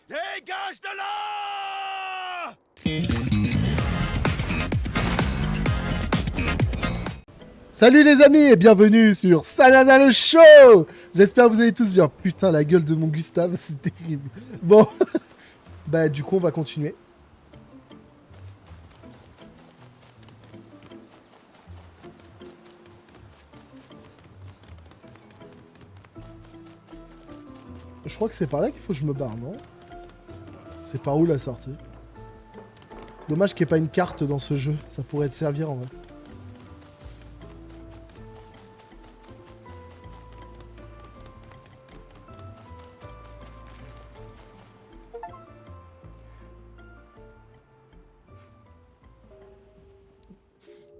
Dégage de là! Salut les amis et bienvenue sur Sanada le show. J'espère que vous allez tous bien. Putain, la gueule de mon Gustave, c'est terrible. Bon, bah du coup on va continuer. Je crois que c'est par là qu'il faut que je me barre, non? C'est par où la sortie? Dommage qu'il n'y ait pas une carte dans ce jeu, ça pourrait te servir en vrai.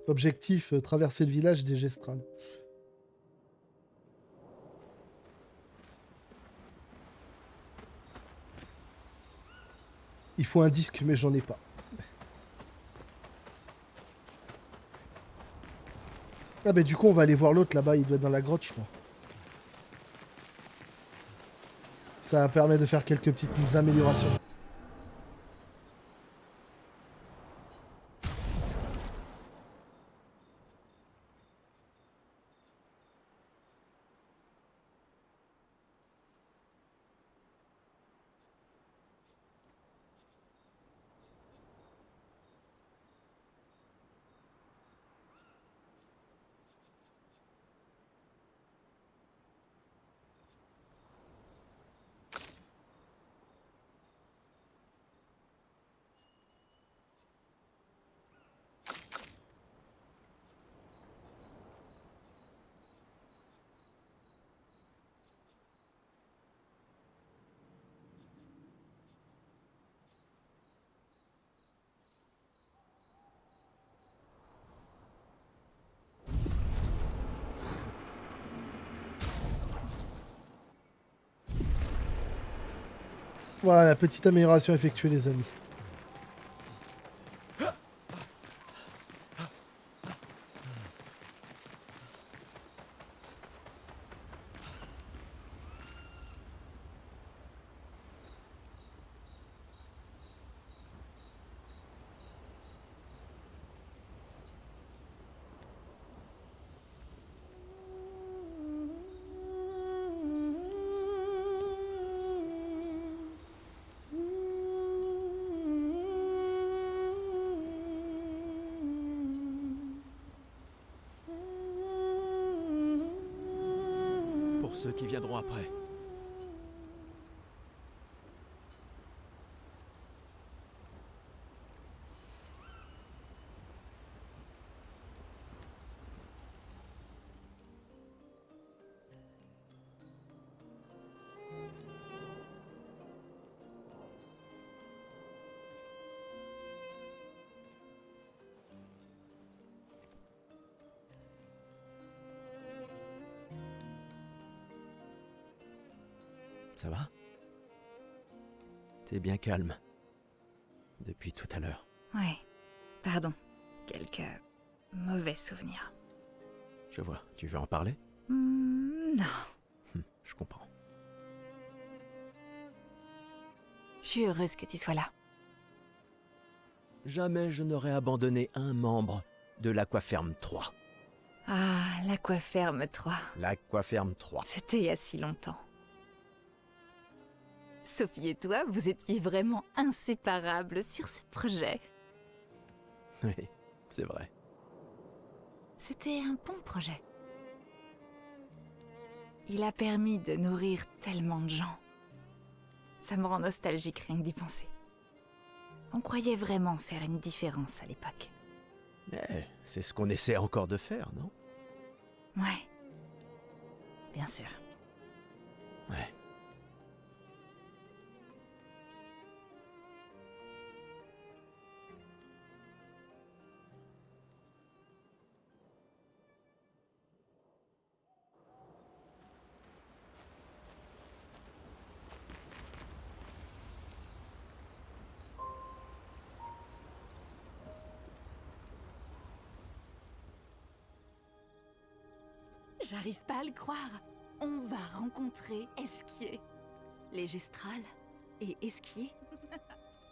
Objectif, traverser le village des Gestrales. Il faut un disque, mais j'en ai pas. Ah bah du coup on va aller voir l'autre là-bas, il doit être dans la grotte je crois. Ça permet de faire quelques petites améliorations. Voilà, petite amélioration effectuée les amis. Pour ceux qui viendront après. Ça va? T'es bien calme. Depuis tout à l'heure. Ouais, pardon. Quelques mauvais souvenirs. Je vois. Tu veux en parler? Non. Je comprends. Je suis heureuse que tu sois là. Jamais je n'aurais abandonné un membre de l'Aquaferme 3. Ah, l'Aquaferme 3. L'Aquaferme 3. C'était il y a si longtemps. Sophie et toi, vous étiez vraiment inséparables sur ce projet. Oui, c'est vrai. C'était un bon projet. Il a permis de nourrir tellement de gens. Ça me rend nostalgique rien que d'y penser. On croyait vraiment faire une différence à l'époque. Mais c'est ce qu'on essaie encore de faire, non? Ouais. Bien sûr. Ouais. J'arrive pas à le croire. On va rencontrer Esquier. Les Gestrales, et Esquier.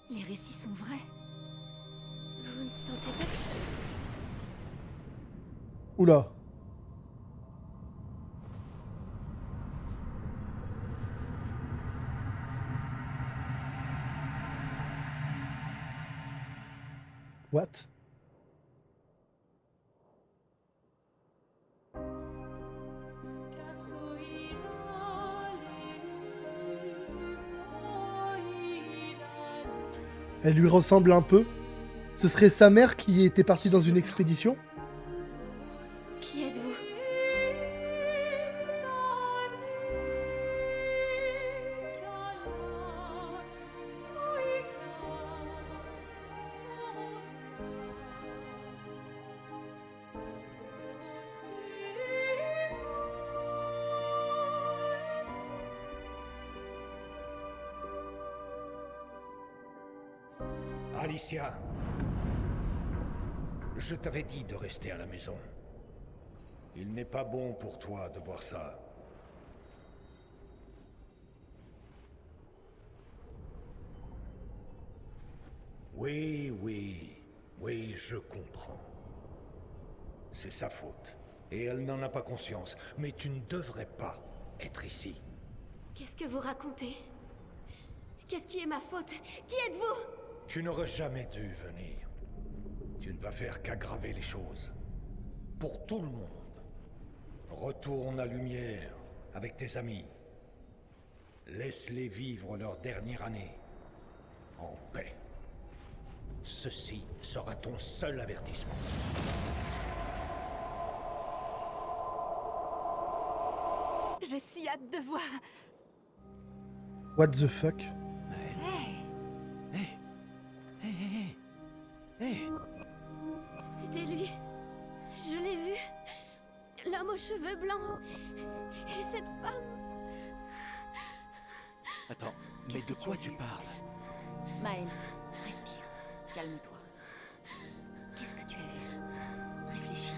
Les récits sont vrais. Vous ne sentez pas que... Oula. What? Elle lui ressemble un peu. Ce serait sa mère qui était partie dans une expédition. Qui êtes-vous? Alicia, je t'avais dit de rester à la maison. Il n'est pas bon pour toi de voir ça. Oui, je comprends. C'est sa faute. Et elle n'en a pas conscience. Mais tu ne devrais pas être ici. Qu'est-ce que vous racontez? Qu'est-ce qui est ma faute? Qui êtes-vous? Tu n'aurais jamais dû venir. Tu ne vas faire qu'aggraver les choses. Pour tout le monde. Retourne à Lumière, avec tes amis. Laisse-les vivre leur dernière année. En paix. Ceci sera ton seul avertissement. J'ai si hâte de voir. What the fuck? Hé. C'était lui. Je l'ai vu. L'homme aux cheveux blancs. Et cette femme. Attends, mais Qu'est-ce de que tu quoi as tu vu? parles? Maël, respire. Calme-toi. Qu'est-ce que tu as vu? Réfléchis.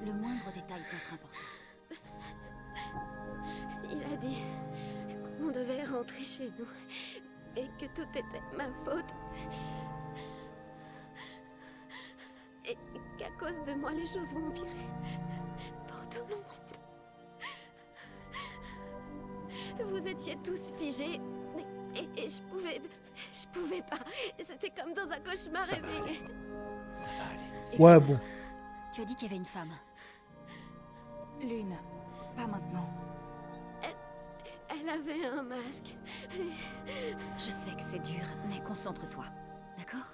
Le moindre détail peut être important. Il a dit qu'on devait rentrer chez nous. Et que tout était ma faute. Et qu'à cause de moi, les choses vont empirer. Pour tout le monde. Vous étiez tous figés. Et je pouvais pas. C'était comme dans un cauchemar Ça va réveillé. Ça va aller. Ouais, bon. Tu as dit qu'il y avait une femme. Lune, pas maintenant. Elle avait un masque. Je sais que c'est dur, mais concentre-toi. D'accord?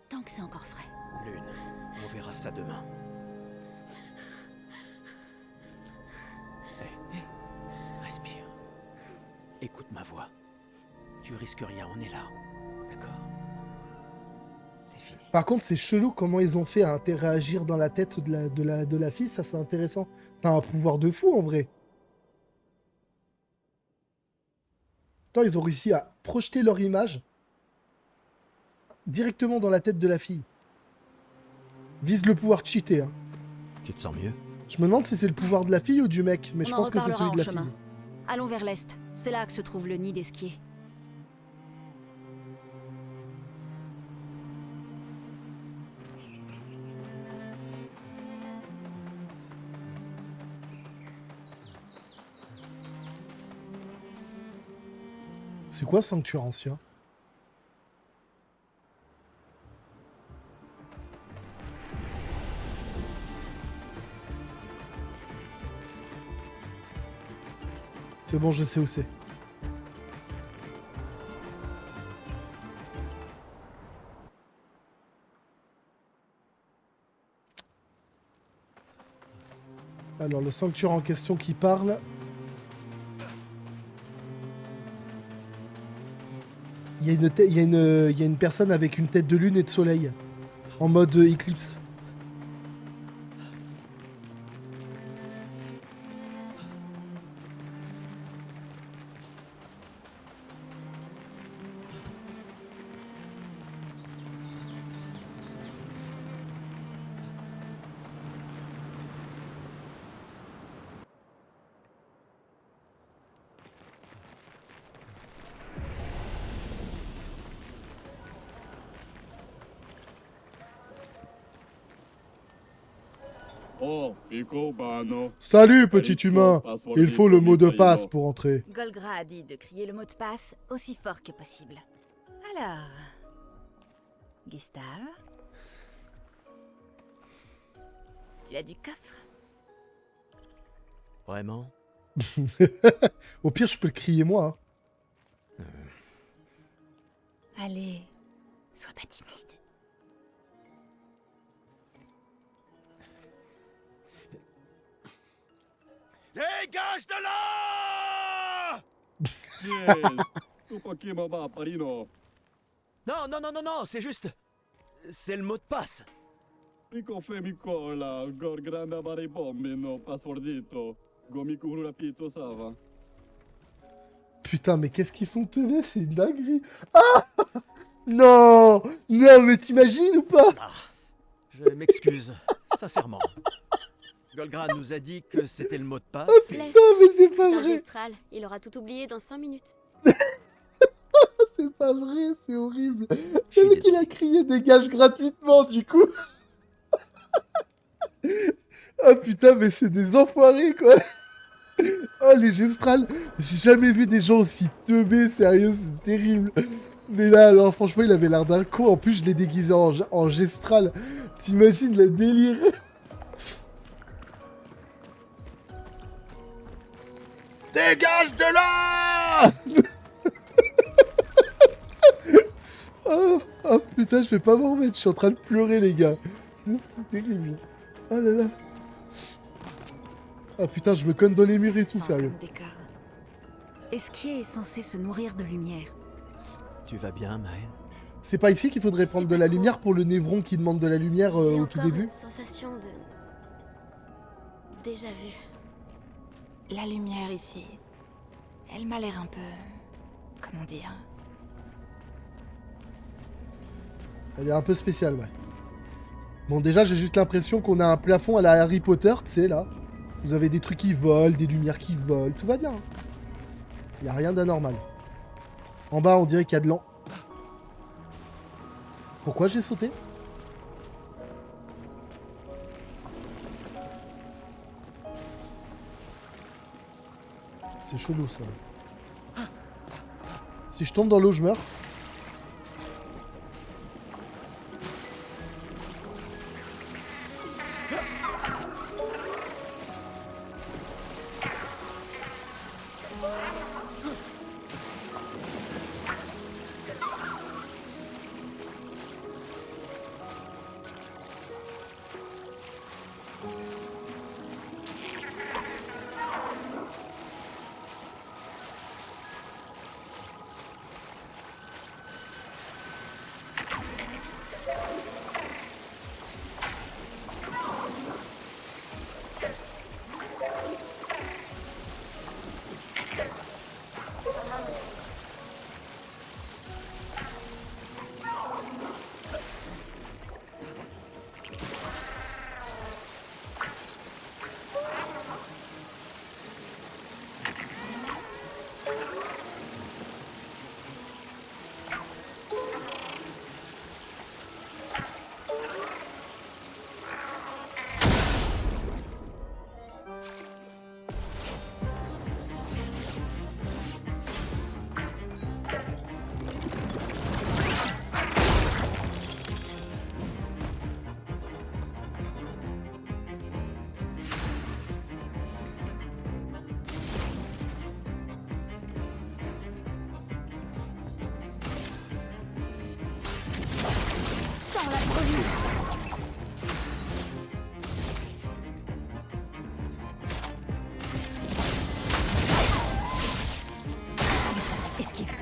Tant que c'est encore frais. Lune, on verra ça demain. Hé, respire. Écoute ma voix. Tu risques rien, on est là. D'accord? C'est fini. Par contre, c'est chelou comment ils ont fait à interagir dans la tête de la fille. Ça, c'est intéressant. C'est un pouvoir de fou, en vrai. Attends, ils ont réussi à projeter leur image directement dans la tête de la fille. Vise le pouvoir cheaté. Hein. Tu te sens mieux? Je me demande si c'est le pouvoir de la fille ou du mec, mais je On en pense que c'est celui reparlera de en la chemin. fille. Allons vers l'est. C'est là que se trouve le nid d'Esquier. C'est quoi Sanctuaire Ancien? C'est bon, je sais où c'est. Alors, le sanctuaire en question qui parle. Il y a une personne avec une tête de lune et de soleil. En mode éclipse. Oh, Salut, petit humain. Il faut le mot de passe pour entrer. Golgra a dit de crier le mot de passe aussi fort que possible. Alors... Gustave? Tu as du coffre? Vraiment? Au pire, je peux le crier moi. Hein. Allez, sois pas timide. Dégage de là! Non, non, non, non, non, c'est juste... C'est le mot de passe. Putain, mais qu'est-ce qu'ils sont teubés, c'est une dinguerie. Ah non, non, mais t'imagines ou pas? Ah, je m'excuse, sincèrement. Golgra nous a dit que c'était le mot de passe. et- Laisse. Non, mais c'est pas C'est un vrai. gestral. Il aura tout oublié dans 5 minutes. C'est pas vrai, c'est horrible. Je Le suis mec, il a crié dégage gratuitement, du coup. Oh putain, mais c'est des enfoirés, quoi. Oh, les gestrales. J'ai jamais vu des gens aussi teubés, sérieux, c'est terrible. Mais là, alors, franchement, il avait l'air d'un con. En plus, je l'ai déguisé en gestral. T'imagines le délire? Dégage de là! Oh, oh, putain, je vais pas m'en remettre. Je suis en train de pleurer, les gars. C'est terrible. Oh là là. Oh putain, je me conne dans les murs et tout, Sans sérieux. comme décor. Esquier est censé se nourrir de lumière. Tu vas bien, Maël? C'est pas ici qu'il faudrait prendre de la lumière pour le névron qui demande de la lumière J'ai au tout encore début? une sensation de... déjà vu. La lumière ici, elle m'a l'air un peu... Comment dire? Elle est un peu spéciale, ouais. Bon, déjà, j'ai juste l'impression qu'on a un plafond à la Harry Potter, tu sais, là. Vous avez des trucs qui volent, des lumières qui volent, tout va bien. Il a rien d'anormal. En bas, on dirait qu'il y a de l'an. Pourquoi j'ai sauté? C'est chelou, ça. Si je tombe dans l'eau, je meurs. Esquive.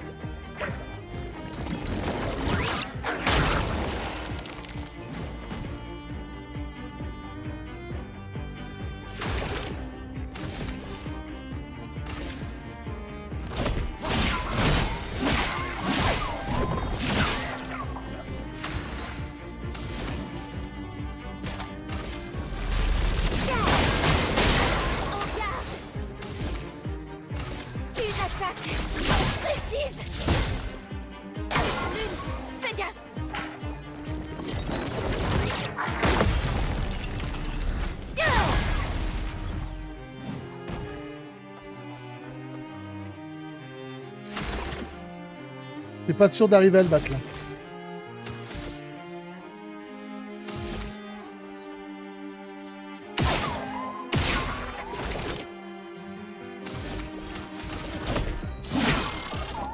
suis pas sûr d'arriver à le battre là.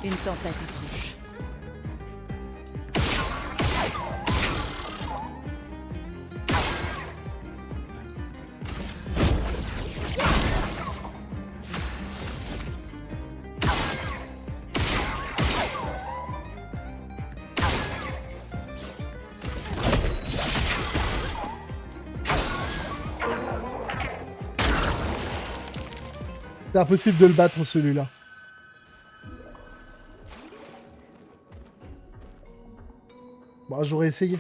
Une tempête approche. C'est impossible de le battre celui-là. Bon, j'aurais essayé.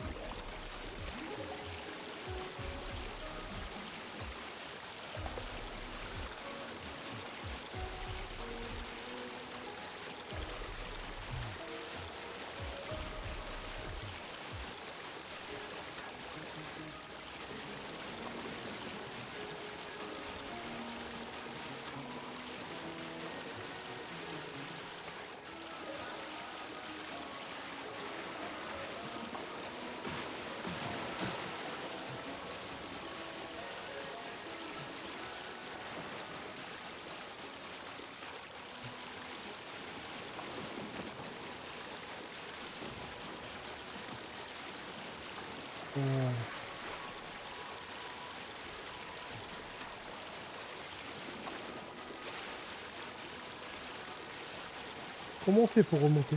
Comment on fait pour remonter?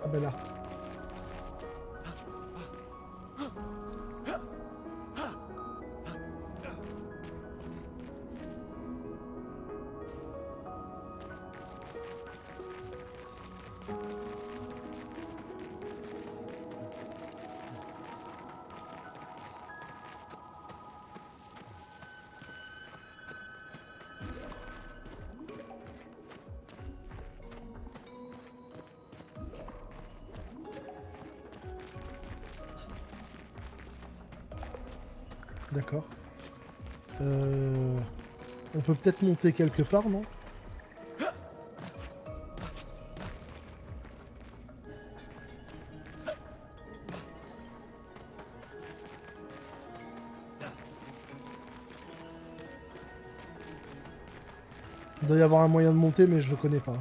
Ah ben là. D'accord. On peut peut-être monter quelque part, non? Il doit y avoir un moyen de monter, mais je le connais pas.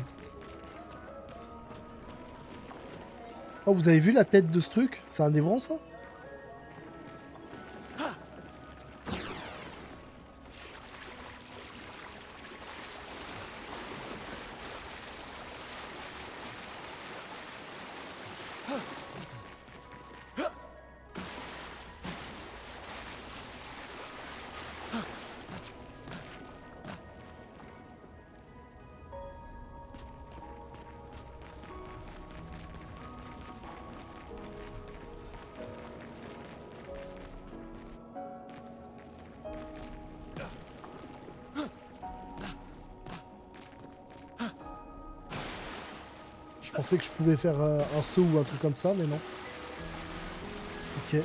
Oh, vous avez vu la tête de ce truc? C'est un évran, ça? Je pensais que je pouvais faire un saut ou un truc comme ça, mais non. Ok.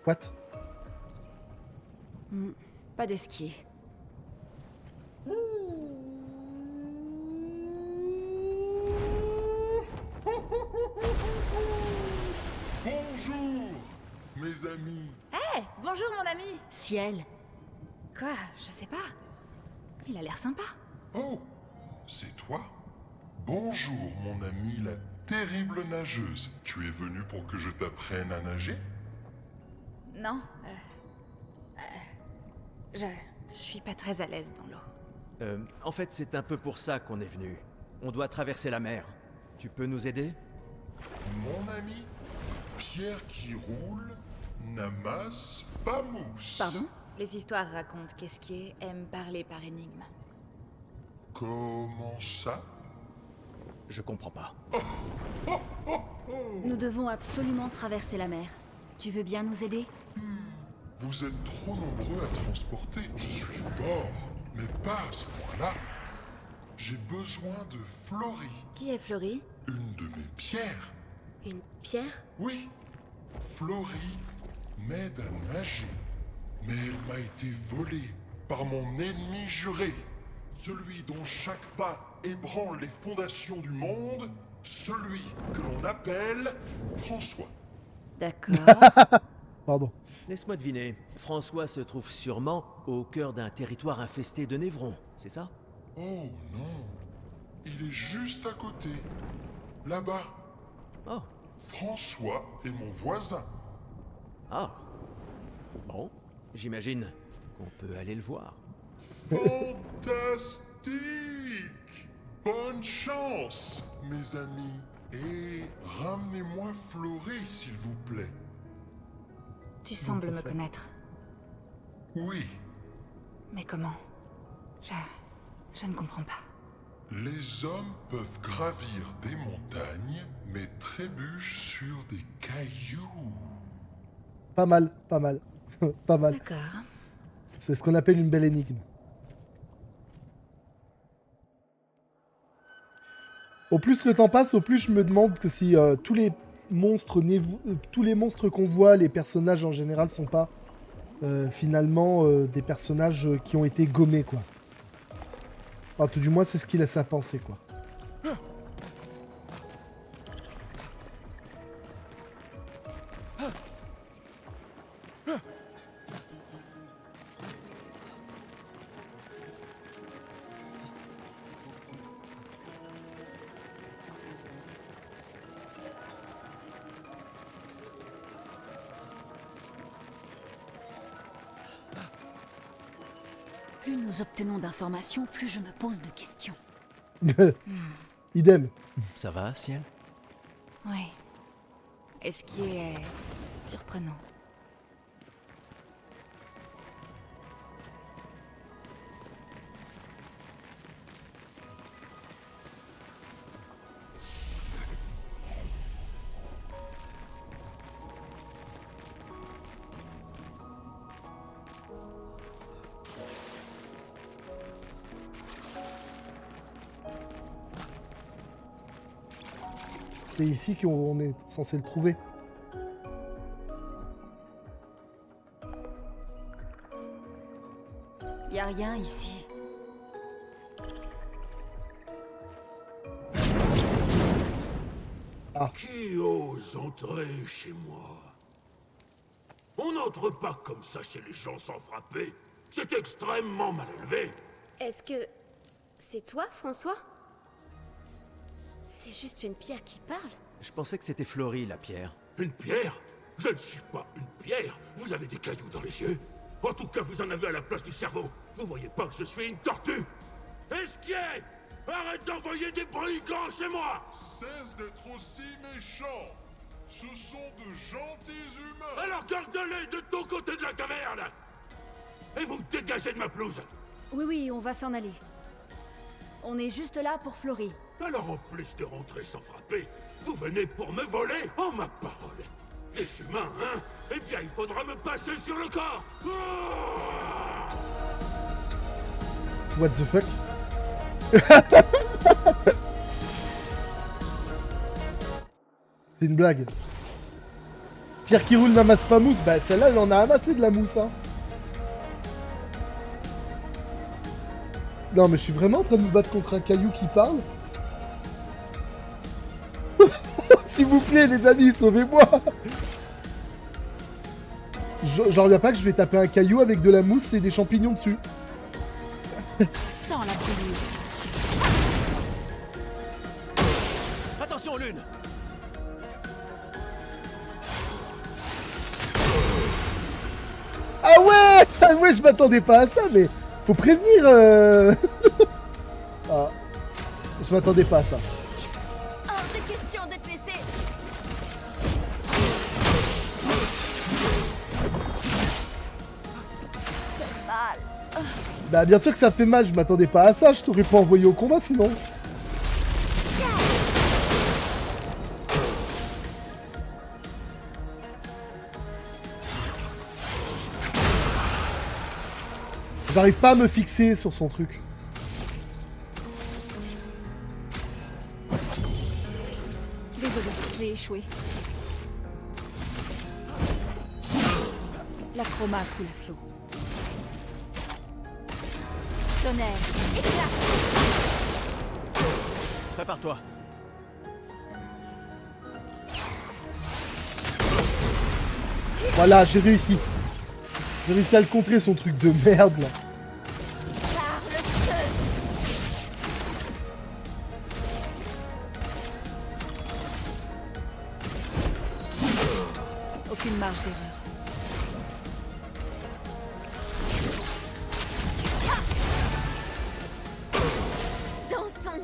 What? Pas d'esquier. Bonjour, mes amis. Bonjour mon ami. Ciel, Quoi? Je sais pas. Il a l'air sympa. Oh, c'est toi? Bonjour, mon ami, la terrible nageuse. Tu es venu pour que je t'apprenne à nager? Non, je suis pas très à l'aise dans l'eau. En fait, c'est un peu pour ça qu'on est venu. On doit traverser la mer. Tu peux nous aider? Mon ami, pierre qui roule n'amasse pas mousse. Pardon? Les histoires racontent qu'Esquier aime parler par énigme. Comment ça? Je comprends pas. Nous devons absolument traverser la mer. Tu veux bien nous aider? Vous êtes trop nombreux à transporter. Je suis fort, mais pas à ce point-là. J'ai besoin de Flory, Qui est Flory? une de mes pierres. Une pierre? Oui, Flory m'aide à nager. Mais elle m'a été volée par mon ennemi juré. Celui dont chaque pas ébranle les fondations du monde. Celui que l'on appelle François. D'accord. Pardon. Laisse-moi deviner. François se trouve sûrement au cœur d'un territoire infesté de névrons, c'est ça? Oh non, il est juste à côté. Là-bas. Oh. François est mon voisin. Ah. Bon, j'imagine qu'on peut aller le voir. Fantastique! Bonne chance, mes amis. Et ramenez-moi Flory, s'il vous plaît. Tu sembles me connaître. Oui, Mais comment? Je ne comprends pas. les hommes peuvent gravir des montagnes, mais trébuchent sur des cailloux. Pas mal, pas mal. Pas mal. D'accord. C'est ce qu'on appelle une belle énigme. Au plus le temps passe, au plus je me demande que si tous les monstres qu'on voit, les personnages en général, sont pas finalement des personnages qui ont été gommés, quoi. Enfin, tout du moins, c'est ce qu'il laisse à penser, quoi. Plus nous obtenons d'informations, plus je me pose de questions. Idem. Ça va, Ciel? Oui. Esquier est surprenant. C'est ici qu'on est censé le trouver. Y a rien ici. Qui ose entrer chez moi? On n'entre pas comme ça chez les gens sans frapper. C'est extrêmement mal élevé. Est-ce que... c'est toi, François? C'est juste une pierre qui parle? Je pensais que c'était Flory, la pierre. Une pierre? Je ne suis pas une pierre. Vous avez des cailloux dans les yeux. En tout cas, vous en avez à la place du cerveau. Vous voyez pas que je suis une tortue? Esquier! Arrête d'envoyer des brigands chez moi! Cesse d'être aussi méchant. Ce sont de gentils humains. Alors garde-les de ton côté de la caverne! Et vous dégagez de ma pelouse! Oui, on va s'en aller. On est juste là pour Flory. Alors en plus de rentrer sans frapper, vous venez pour me voler? Oh ma parole! Des humains, hein? Eh bien, il faudra me passer sur le corps! Ah! What the fuck? C'est une blague. Pierre qui roule n'amasse pas mousse. Bah celle-là, elle en a amassé de la mousse, hein. Non mais je suis vraiment en train de me battre contre un caillou qui parle. S'il vous plaît les amis, sauvez-moi. J'en reviens pas que je vais taper un caillou avec de la mousse et des champignons dessus. Sans la brûlure. Attention, Lune! Ah ouais! Ah ouais, je m'attendais pas à ça, mais faut prévenir. Ah, je m'attendais pas à ça. Hors de question de te laisser. Bah bien sûr que ça fait mal, je m'attendais pas à ça, je t'aurais pas envoyé au combat sinon. J'arrive pas à me fixer sur son truc. Désolée, j'ai échoué. La chroma coule à flot. Tonnerre, éclat. Prépare-toi. Voilà, j'ai réussi. J'ai réussi à le contrer son truc de merde là. Par le feu. Aucune marge d'erreur. Dansons.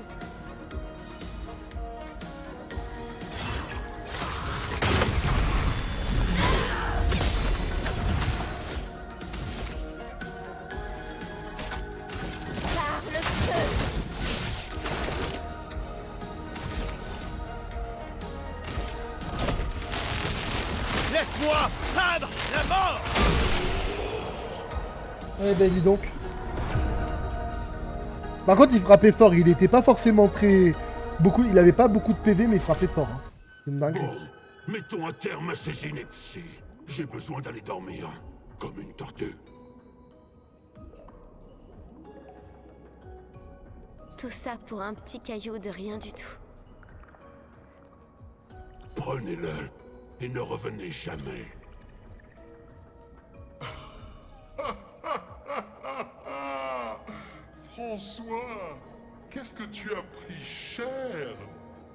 Par le feu. Laisse-moi peindre la mort! Eh ben dis donc. Par contre il frappait fort, il était pas forcément très... Il avait pas beaucoup de PV mais il frappait fort. Hein. C'est une dinguerie. Bon, mettons un terme à ces inepties. J'ai besoin d'aller dormir, comme une tortue. Tout ça pour un petit caillou de rien du tout. Prenez-le et ne revenez jamais. François, qu'est-ce que tu as pris cher?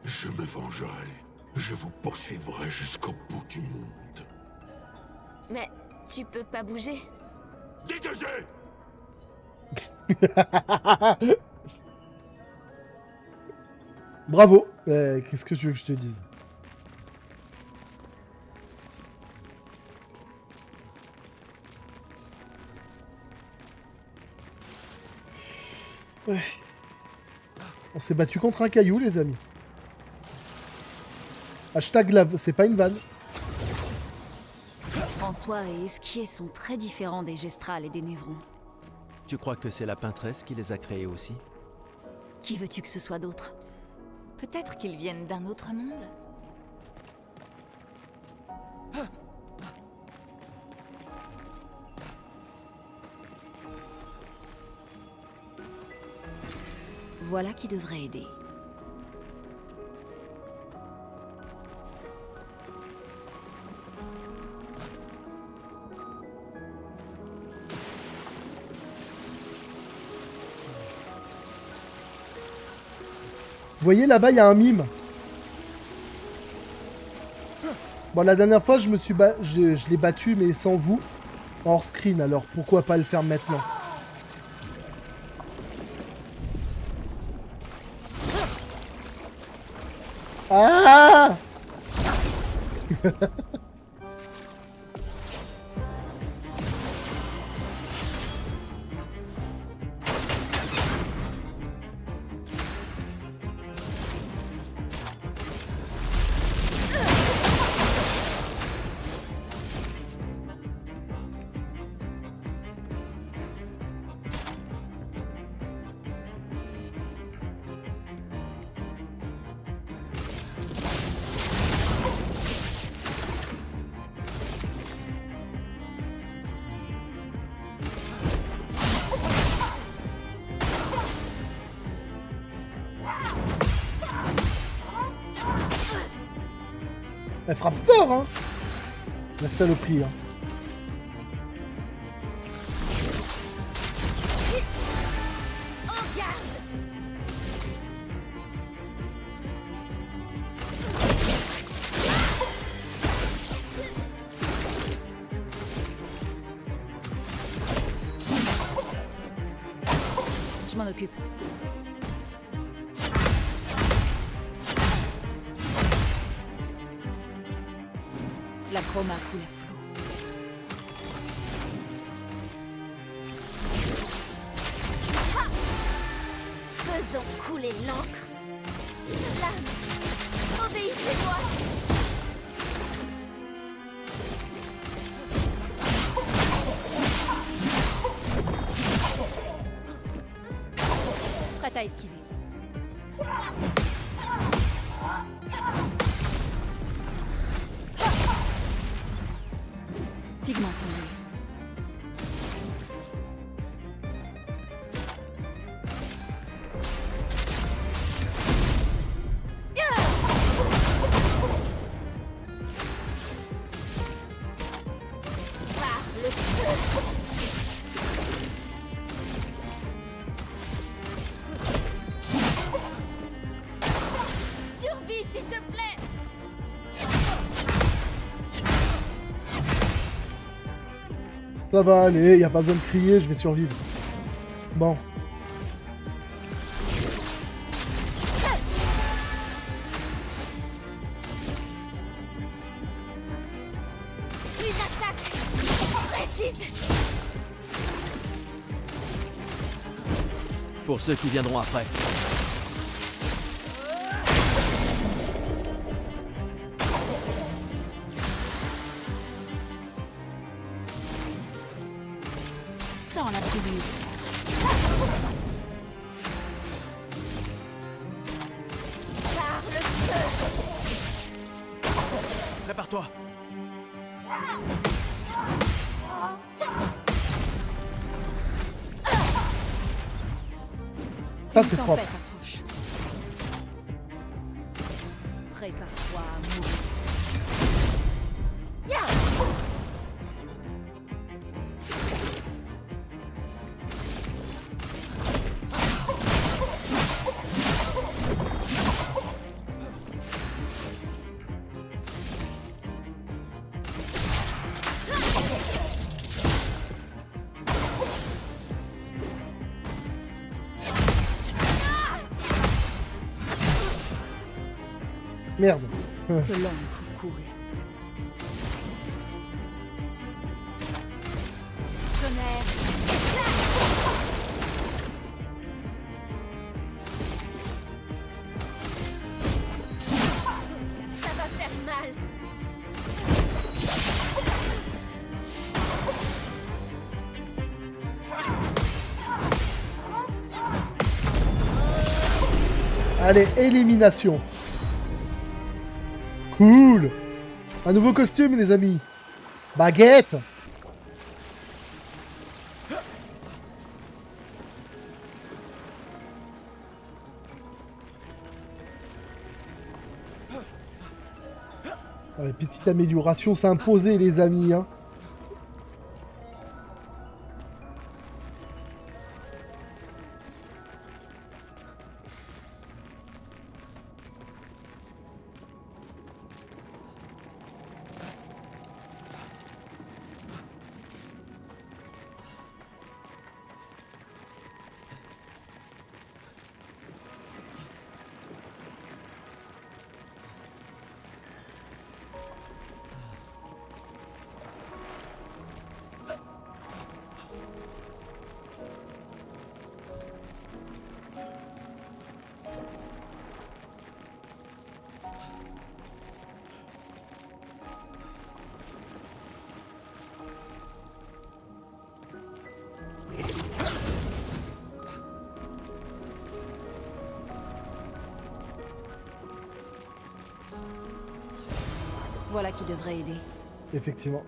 Je me vengerai. Je vous poursuivrai jusqu'au bout du monde. Mais tu peux pas bouger. Dégagez! Bravo. Qu'est-ce que tu veux que je te dise? Ouais. On s'est battu contre un caillou, les amis. Hashtag lave, c'est pas une vanne. François et Esquier sont très différents des Gestrals et des Névrons. Tu crois que c'est la peintresse qui les a créés aussi? Qui veux-tu que ce soit d'autre? Peut-être qu'ils viennent d'un autre monde. Voilà qui devrait aider. Vous voyez là-bas, il y a un mime. Bon, la dernière fois, je l'ai battu, mais sans vous, hors screen. Alors pourquoi pas le faire maintenant? Ah! Elle frappe fort, hein. La saloperie, hein. m'en occupe. La chroma coule à flot. Faisons couler l'encre. Là, obéissez-moi. Prête à esquiver. Pigment tombé. Par le feu. Survie, s'il te plaît. Ça va aller, y a pas besoin de crier, je vais survivre. Bon. Une attaque précise. Pour ceux qui viendront après. Sans la brûlure. Par le feu. Prépare-toi. Ça Une c'est propre. tempête approche. Prépare-toi à mourir. Merde. Que l'encre coule. Tonnerre. Ça va faire mal. Allez, élimination. Cool. Un nouveau costume, les amis. Baguette. Ouais, petite amélioration s'imposer, les amis. Hein. Voilà qui devrait aider. Effectivement.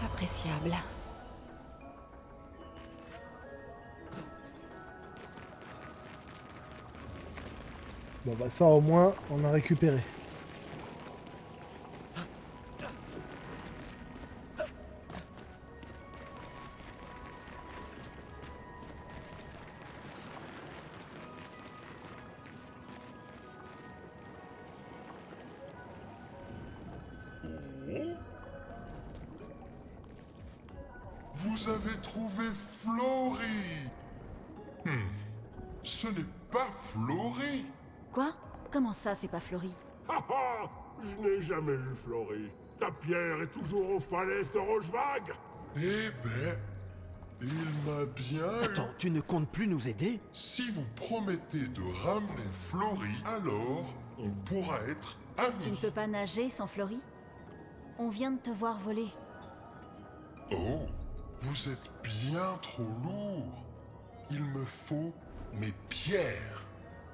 Appréciable. Bon bah ça au moins on a récupéré. Vous avez trouvé Flory. Ce n'est pas Flory. Quoi? Comment ça, c'est pas Flory? Ha ha! Je n'ai jamais vu Flory. Ta pierre est toujours aux falaises de Rochevague. Eh ben, il m'a bien eu. Attends, tu ne comptes plus nous aider? Si vous promettez de ramener Flory, alors on pourra être amis. Tu ne peux pas nager sans Flory? On vient de te voir voler. Oh, vous êtes bien trop lourd. Il me faut mes pierres.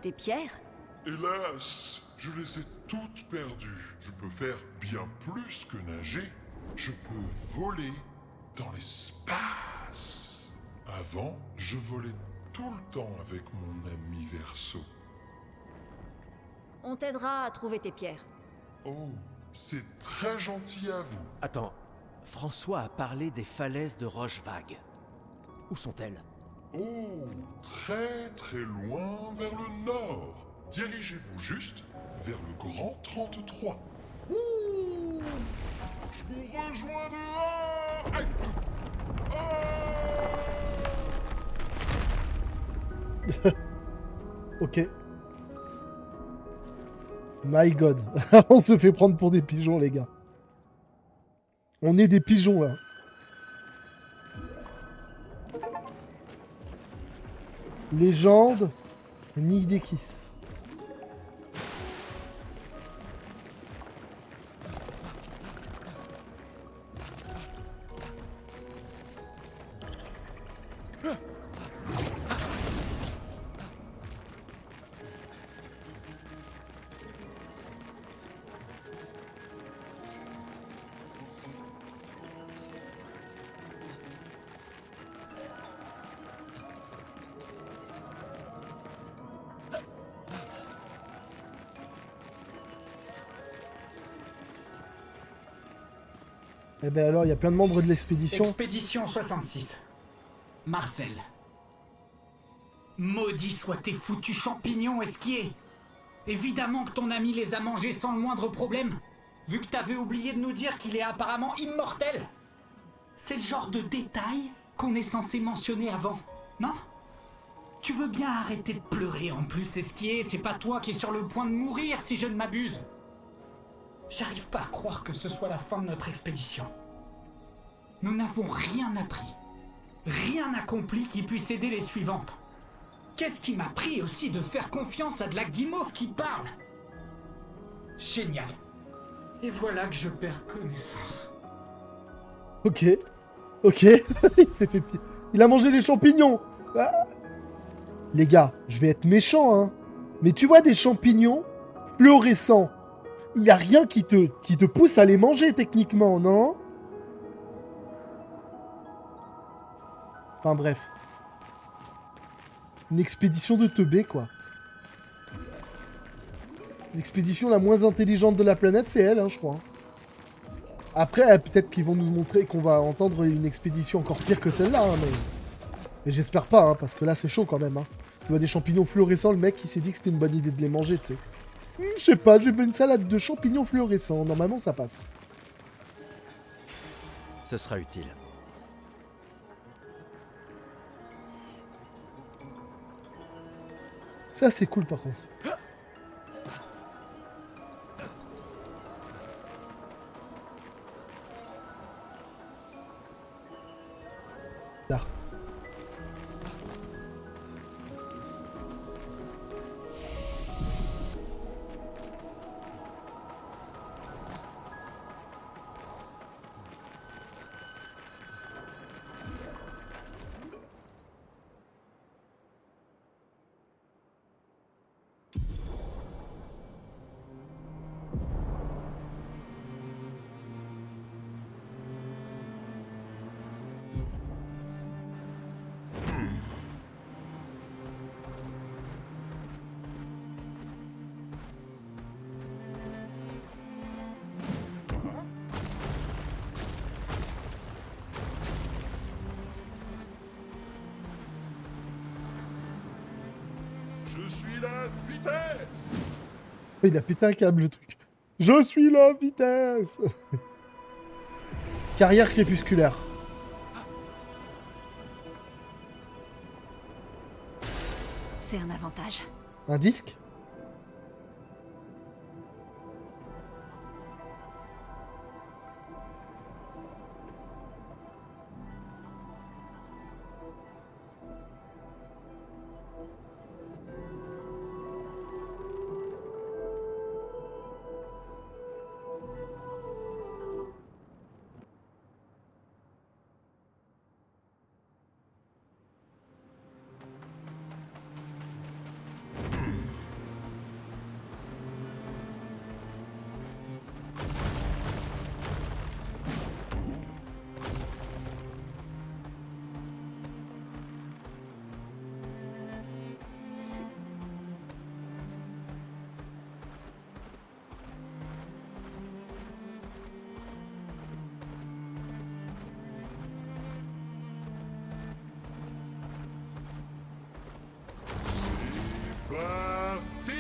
Tes pierres? Hélas, je les ai toutes perdues. Je peux faire bien plus que nager. Je peux voler dans l'espace. Avant, je volais tout le temps avec mon ami Verseau. On t'aidera à trouver tes pierres. Oh, c'est très gentil à vous. Attends, François a parlé des falaises de Rochevague. Où sont-elles? Oh, très très loin vers le nord. Dirigez-vous juste vers le Grand 33. Ouh, je vous rejoins dehors. Aïe. Ah. Ok. My god. On se fait prendre pour des pigeons, les gars. On est des pigeons, là. Légende, Nidekis. Eh ben alors, il y a plein de membres de l'expédition. Expédition 66. Marcel. Maudits soient tes foutus champignons esquiers. Évidemment que ton ami les a mangés sans le moindre problème, vu que t'avais oublié de nous dire qu'il est apparemment immortel. C'est le genre de détail qu'on est censé mentionner avant, non? Tu veux bien arrêter de pleurer en plus, esquier, c'est pas toi qui es sur le point de mourir si je ne m'abuse. J'arrive pas à croire que ce soit la fin de notre expédition. Nous n'avons rien appris, rien accompli qui puisse aider les suivantes. Qu'est-ce qui m'a pris aussi de faire confiance à de la guimauve qui parle? Génial. Et voilà que je perds connaissance. Ok. Ok. Il s'est fait pied. Il a mangé les champignons. Ah. Les gars, je vais être méchant, hein. Mais tu vois des champignons fluorescents. Il n'y a rien qui te pousse à les manger, techniquement, non? Enfin, bref. Une expédition de teubés, quoi. L'expédition la moins intelligente de la planète, c'est elle, hein, je crois. Après, peut-être qu'ils vont nous montrer qu'on va entendre une expédition encore pire que celle-là, hein, mais j'espère pas, hein, parce que là, c'est chaud, quand même, hein. Tu vois des champignons fluorescents, le mec, il s'est dit que c'était une bonne idée de les manger, tu sais. Je sais pas, j'ai fait une salade de champignons fluorescents. Normalement, ça passe. Ce sera utile. Ça, c'est cool, par contre. Là. suis la vitesse. Il a pété un câble, le truc. Je suis la vitesse. Carrière crépusculaire. C'est un avantage. Un disque. Parti.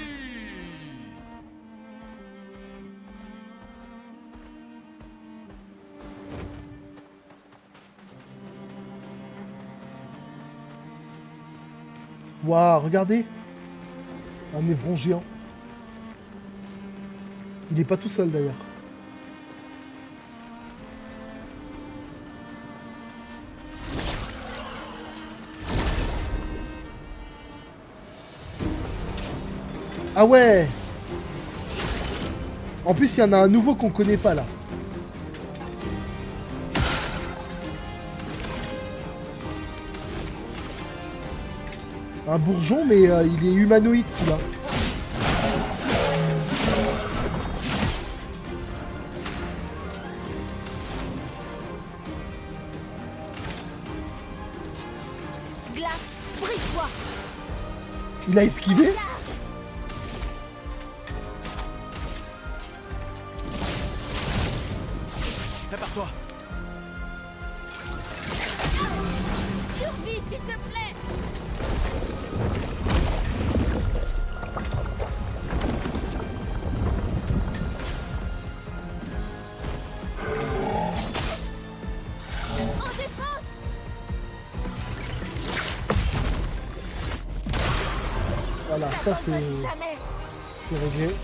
Waouh, regardez. Un évron géant. Il est pas tout seul d'ailleurs. Ah ouais. En plus, il y en a un nouveau qu'on connaît pas là. Un bourgeon, mais il est humanoïde celui-là. Glace, brise-toi. Il a esquivé. Prépare-toi. Survie, s'il te plaît. En défense. Voilà, ça c'est Jamais. réglé.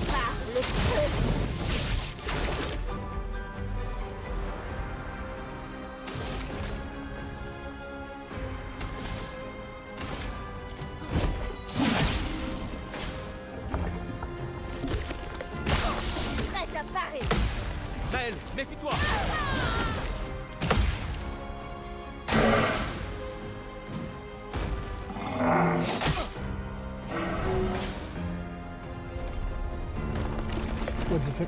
Par le feu. Prête à parer. Maël, méfie-toi. What the fuck?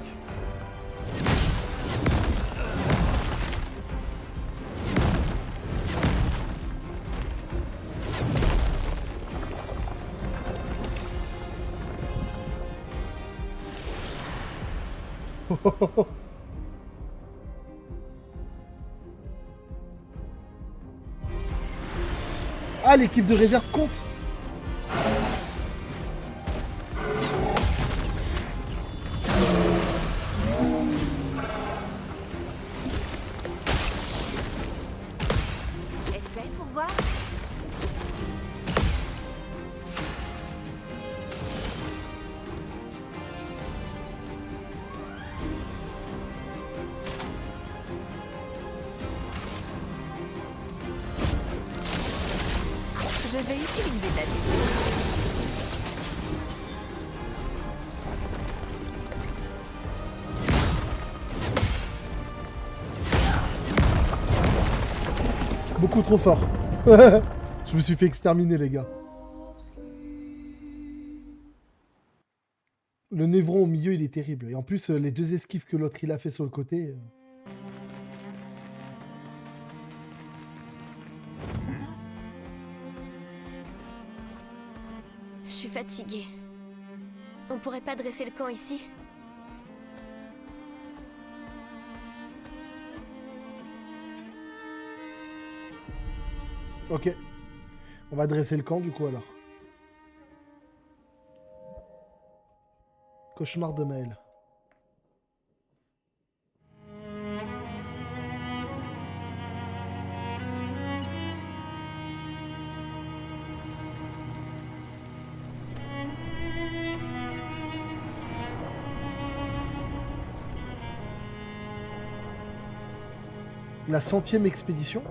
Ah, l'équipe de réserve compte. Essaye pour voir. Je vais utiliser ta vie. Beaucoup trop fort. Je me suis fait exterminer, les gars. Le névron au milieu, il est terrible. Et en plus, les deux esquives que l'autre il a fait sur le côté. Je suis fatiguée. On pourrait pas dresser le camp ici? Ok. On va dresser le camp du coup alors. Cauchemar de Maël. La 100e expédition.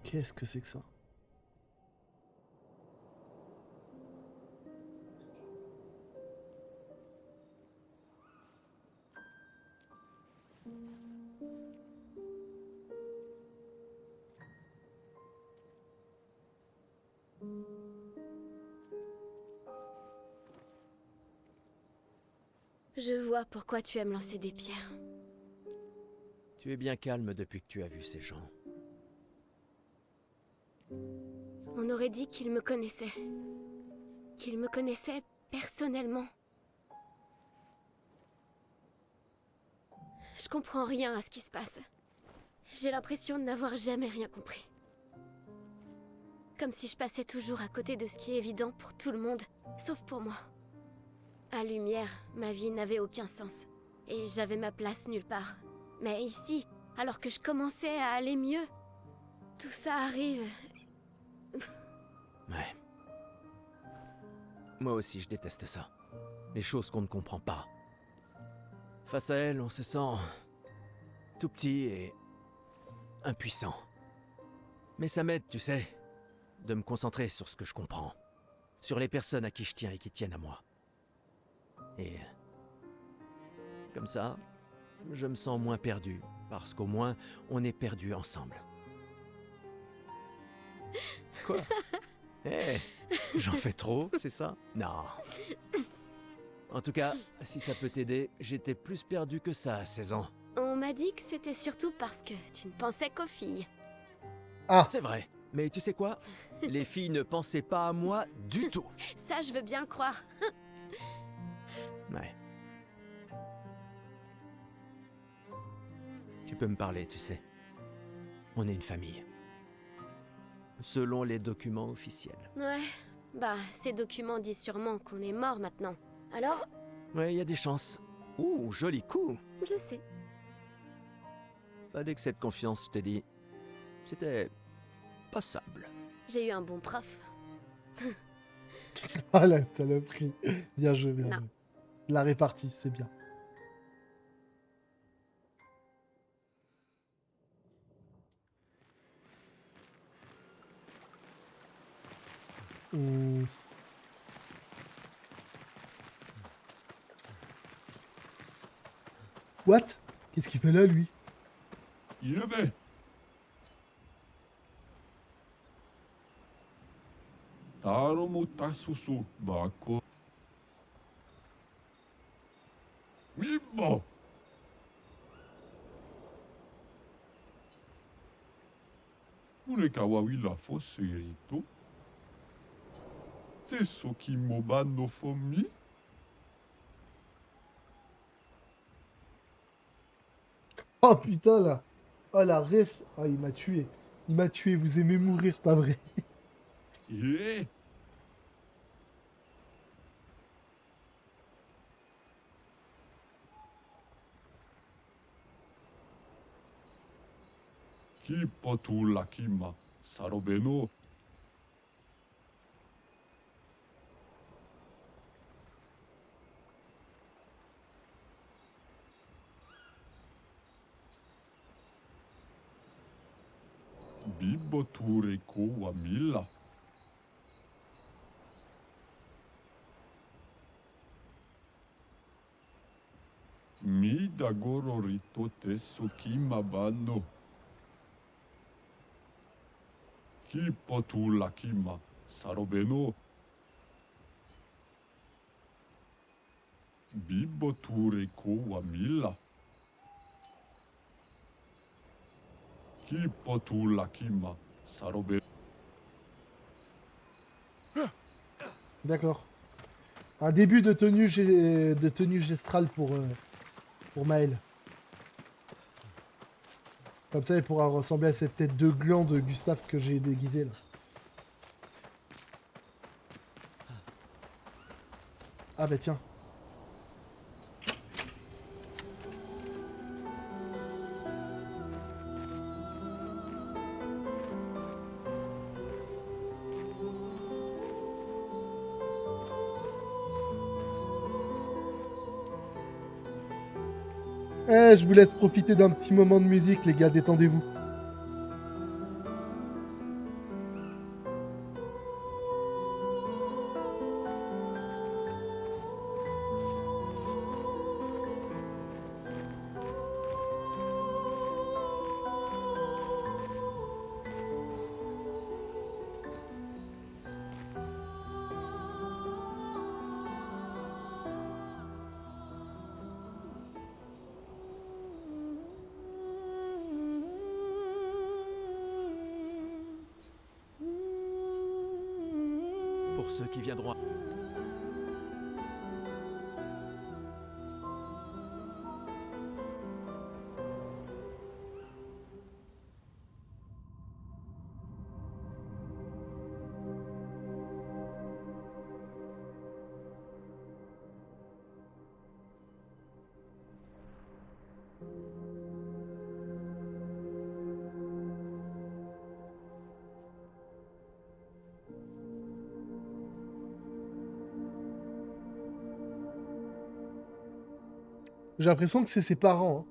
Qu'est-ce que c'est que ça? Je vois pourquoi tu aimes lancer des pierres. Tu es bien calme depuis que tu as vu ces gens. On aurait dit qu'ils me connaissaient. Qu'ils me connaissaient personnellement. Je comprends rien à ce qui se passe. J'ai l'impression de n'avoir jamais rien compris. Comme si je passais toujours à côté de ce qui est évident pour tout le monde, sauf pour moi. À Lumière, ma vie n'avait aucun sens. Et j'avais ma place nulle part. Mais ici, alors que je commençais à aller mieux, tout ça arrive. Ouais. Moi aussi, je déteste ça. Les choses qu'on ne comprend pas. Face à elles, on se sent tout petit et impuissant. Mais ça m'aide, tu sais, de me concentrer sur ce que je comprends. Sur les personnes à qui je tiens et qui tiennent à moi. Et comme ça, je me sens moins perdu, parce qu'au moins, on est perdus ensemble. Quoi? Eh, j'en fais trop, c'est ça? Non. En tout cas, si ça peut t'aider, j'étais plus perdu que ça à 16 ans. On m'a dit que c'était surtout parce que tu ne pensais qu'aux filles. Ah, c'est vrai. Mais tu sais quoi? Les filles ne pensaient pas à moi du tout. Ça, je veux bien le croire. Ouais. Tu peux me parler, tu sais. On est une famille. Selon les documents officiels. Ouais, bah, ces documents disent sûrement qu'on est mort maintenant. Alors? Ouais, il y a des chances. Ouh, joli coup. Je sais. Pas d'excès de confiance, je t'ai dit. C'était passable. J'ai eu un bon prof. Ah la saloperie. Bien joué, bien Non. joué. La répartie, c'est bien. Hmm. What? Qu'est-ce qu'il fait là, lui? Yebe. Taro mo tasusu bako. Mimmo. Ureka wa wila foserito. Tesoki moba no fomi. Oh putain là. Oh la ref. Oh il m'a tué. Il m'a tué, vous aimez mourir, pas vrai. Yeah. Ki potu lakima. Sarobeno. Biboture ko wa mila. Mi dagoro rito teso kimabano. Ki potu lakima. Sarobeno. Biboture ko wa mila. Ki potu lakima. Sarobe. D'accord. Un début de tenue, gestrale pour Maël. Comme ça, il pourra ressembler à cette tête de gland de Gustave que j'ai déguisé là. Ah bah tiens. Je vous laisse profiter d'un petit moment de musique, les gars, détendez-vous. Pour ceux qui viendront... J'ai l'impression que c'est ses parents. Hein.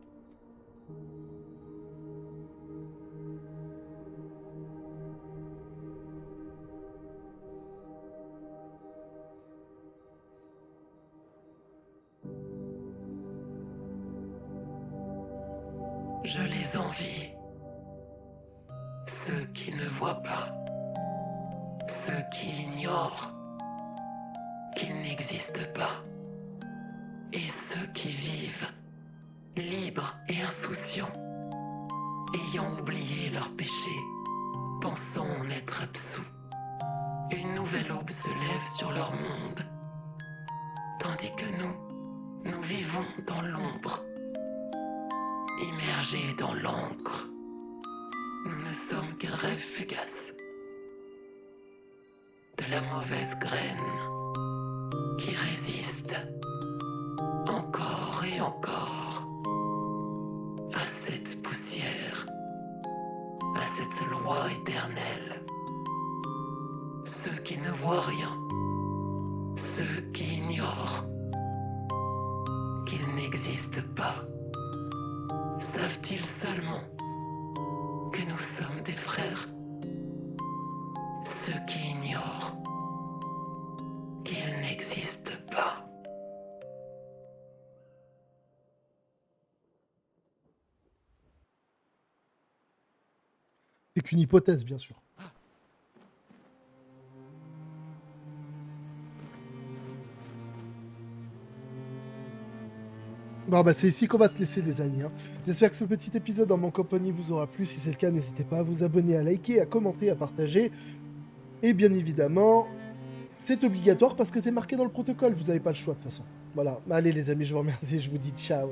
Je les envie. Ceux qui ne voient pas. Ceux qui ignorent qu'ils n'existent pas. Et ceux qui vivent, libres et insouciants, ayant oublié leurs péchés, pensant en être absous. Une nouvelle aube se lève sur leur monde, tandis que nous vivons dans l'ombre, immergés dans l'encre. Nous ne sommes qu'un rêve fugace, de la mauvaise graine qui résiste encore et encore à cette poussière, à cette loi éternelle. Ceux qui ne voient rien, ceux qui ignorent qu'ils n'existent pas, savent-ils seulement que nous sommes des frères? Ceux qui ignorent qu'ils n'existent pas. C'est qu'une hypothèse, bien sûr. Bon bah c'est ici qu'on va se laisser les amis. Hein. J'espère que ce petit épisode en mon compagnie vous aura plu. Si c'est le cas, n'hésitez pas à vous abonner, à liker, à commenter, à partager. Et bien évidemment, c'est obligatoire parce que c'est marqué dans le protocole. Vous n'avez pas le choix de toute façon. Voilà. Allez les amis, je vous remercie. Je vous dis ciao.